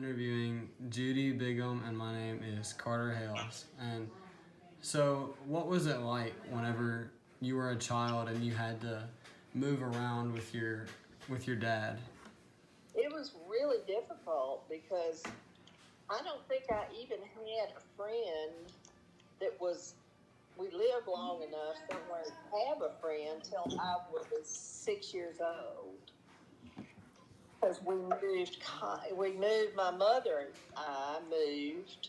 interviewing Judy Bigham, and my name is Carter Hales. And so, what was it like whenever you were a child and you had to move around with your dad? It was really difficult because I don't think I even had a friend that was, we lived long enough somewhere to have a friend till I was 6 years old. Because my mother and I moved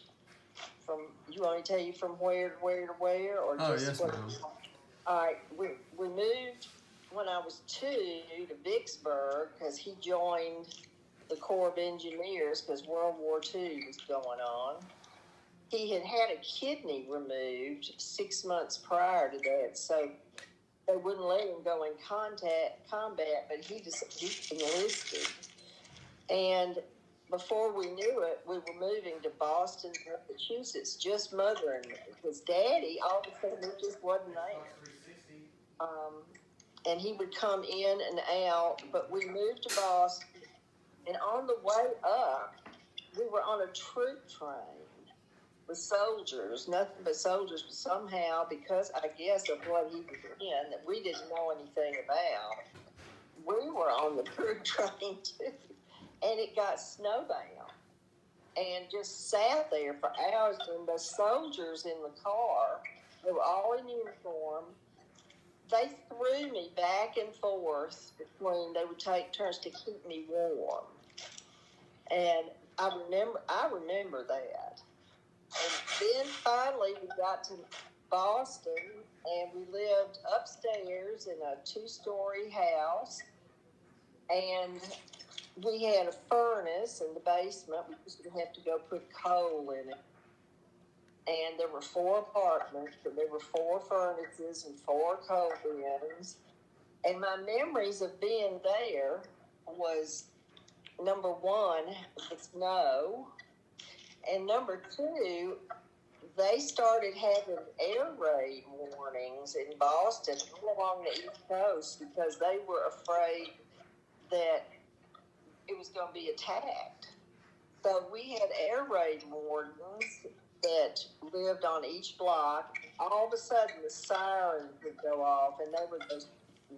from, you want me to tell you from where to where to where? Or Oh, just yes, what? ma'am. All right, we moved when I was 2 to Vicksburg because he joined the Corps of Engineers because World War II was going on. He had had a kidney removed 6 months prior to that, so they wouldn't let him go in combat, but he enlisted. And before we knew it, we were moving to Boston, Massachusetts, just mother and me, because Daddy, all of a sudden, he just wasn't there. And he would come in and out, but we moved to Boston, and on the way up, we were on a troop train with soldiers, nothing but soldiers, but somehow, because I guess of what he was in, that we didn't know anything about, we were on the troop train too, and it got snowbound, and just sat there for hours, and the soldiers in the car, they were all in uniform. They threw me back and forth between, they would take turns to keep me warm. And I remember that. And then finally we got to Boston and we lived upstairs in a 2-story house. And we had a furnace in the basement. We used to have to go put coal in it. And there were 4 apartments, but there were 4 furnaces and 4 coal bins. And my memories of being there was, number 1, the snow. And number 2, they started having air raid warnings in Boston all along the East Coast because they were afraid that it was going to be attacked. So we had air raid wardens that lived on each block. All of a sudden, the sirens would go off, and they were those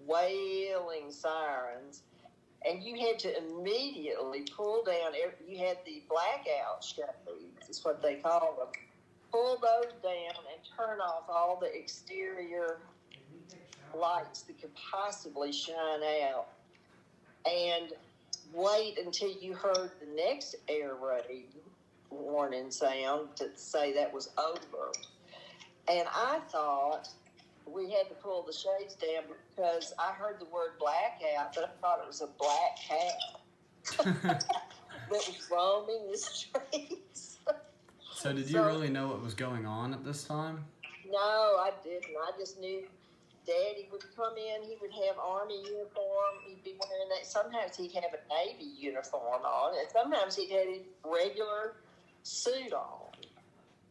wailing sirens. And you had to immediately pull down, you had the blackout shades, is what they call them. Pull those down and turn off all the exterior lights that could possibly shine out. And wait until you heard the next air raid warning sound to say that was over. And I thought we had to pull the shades down because I heard the word blackout, but I thought it was a black cat that was roaming the streets. So, did you really know what was going on at this time? No, I didn't. I just knew Daddy would come in, he would have Army uniform, he'd be wearing that. Sometimes he'd have a Navy uniform on, and sometimes he'd have his regular suit on.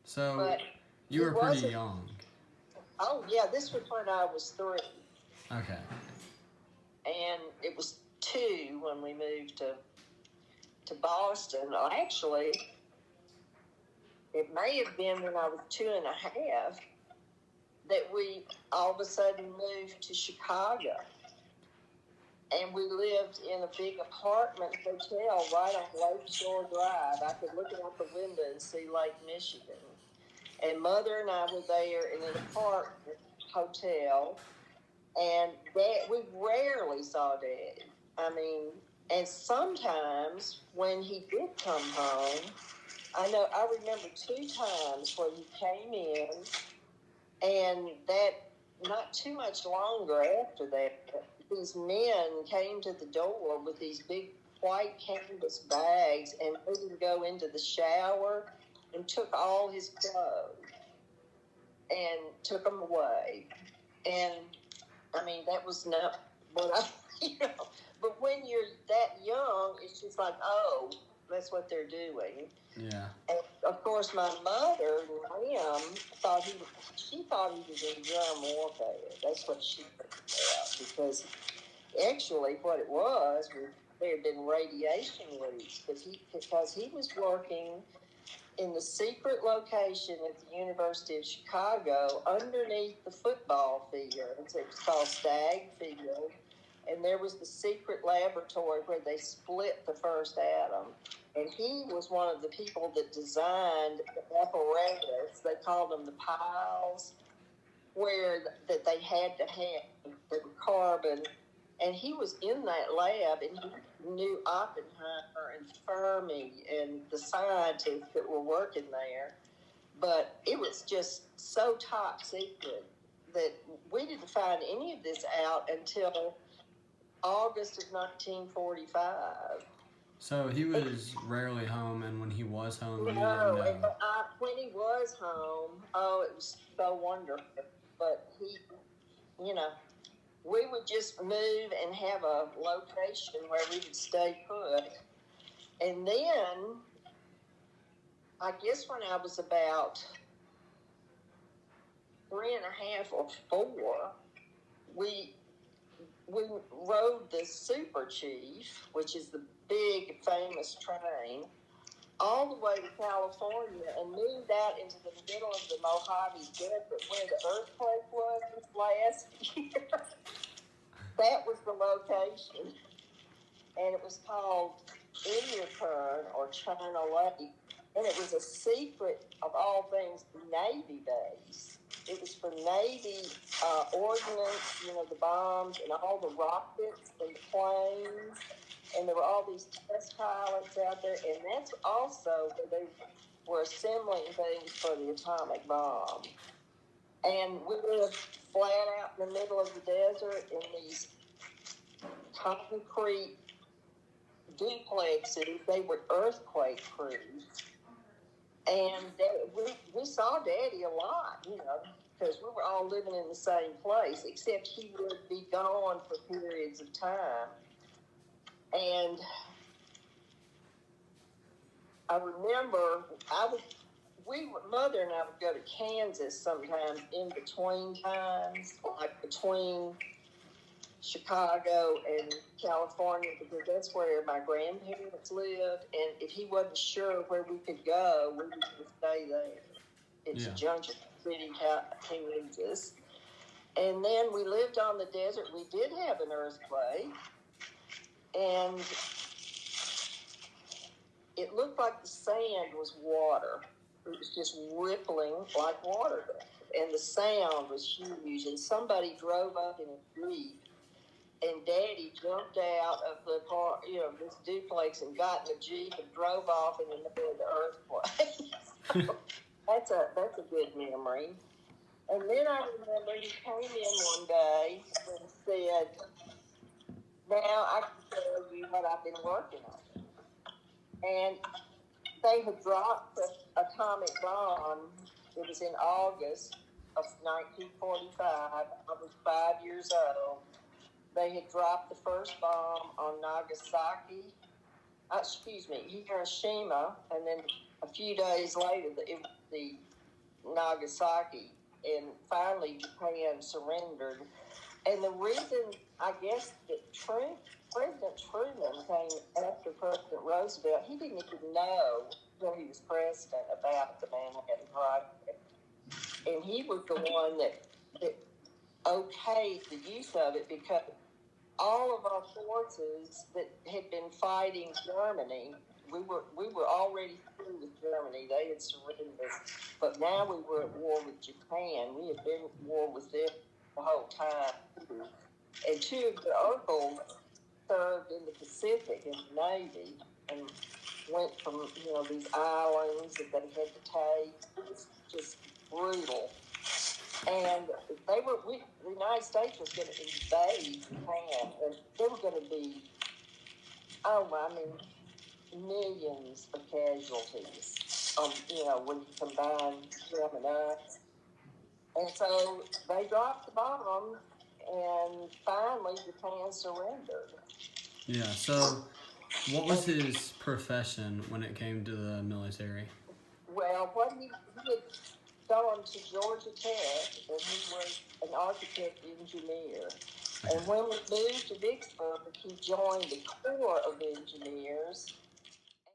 So, but you were pretty young. Oh, yeah, this was when I was 3. Okay. And it was 2 when we moved to Boston. Actually, it may have been when I was 2 and a half that we all of a sudden moved to Chicago. And we lived in a big apartment hotel right on Lake Shore Drive. I could look out the window and see Lake Michigan. And Mother and I were there in an apartment hotel, and we rarely saw Daddy. I mean, and sometimes when he did come home, I remember 2 times when he came in, and that not too much longer after that, these men came to the door with these big white canvas bags and let him go into the shower and took all his clothes and took them away. And, I mean, that was not what but when you're that young, it's just like, oh, that's what they're doing. Yeah. And, of course, my mother, Liam, thought he was in drum warfare. That's what she figured out, because actually what it was there had been radiation leaks because he was working in the secret location at the University of Chicago underneath the football field. It was called Stagg Field. And there was the secret laboratory where they split the first atom. And he was one of the people that designed the apparatus. They called them the piles, where that they had to have the carbon. And he was in that lab, and he knew Oppenheimer and Fermi and the scientists that were working there. But it was just so top secret that we didn't find any of this out until August of 1945. So he was rarely home, and when he was home, you didn't No, know. and when he was home, oh, it was so wonderful. But he, you know, we would just move and have a location where we would stay put. And then, I guess when I was about 3.5 or 4, we rode the Super Chief, which is the big famous train, all the way to California and moved out into the middle of the Mojave Desert where the earthquake was last year. That was the location. And it was called Indiaturn or China Lake. And it was a secret, of all things, Navy base. It was for Navy ordnance, the bombs and all the rockets and the planes. And there were all these test pilots out there. And that's also where they were assembling things for the atomic bomb. And we lived flat out in the middle of the desert in these concrete duplexes. They were earthquake-proof. And we saw Daddy a lot, because we were all living in the same place, except he would be gone for periods of time. And I remember Mother and I would go to Kansas sometimes in between times, like between Chicago and California, because that's where my grandparents lived. And if he wasn't sure where we could go, we would just stay there. It's a Junction City, Kansas. And then we lived on the desert. We did have an earthquake, and it looked like the sand was water. It was just rippling like water. And the sound was huge. And somebody drove up in a Jeep, and Daddy jumped out of the car, this duplex, and got in the Jeep and drove off in the middle of the earthquake. So that's a good memory. And then I remember he came in one day and said, "Now I can tell you what I've been working on." And they had dropped the atomic bomb. It was in August of 1945. I was 5 years old. They had dropped the first bomb on Hiroshima, and then a few days later, it was the Nagasaki, and finally Japan surrendered. And the reason, I guess, that President Truman came after President Roosevelt, he didn't even know until he was president about the Manhattan Project. And he was the one that okayed the use of it, because all of our forces that had been fighting Germany, we were already through with Germany. They had surrendered. But now we were at war with Japan. We had been at war with them the whole time. And two of the uncles served in the Pacific in the Navy and went from, these islands that they had to take. It was just brutal. And the United States was going to invade Japan, and there were going to be, millions of casualties, when you combine them and us. And so they dropped the bomb, and finally Japan surrendered. Yeah, so what was his profession when it came to the military? Well, he had gone to Georgia Tech, and he was an architect engineer. And when we moved to Vicksburg, he joined the Corps of Engineers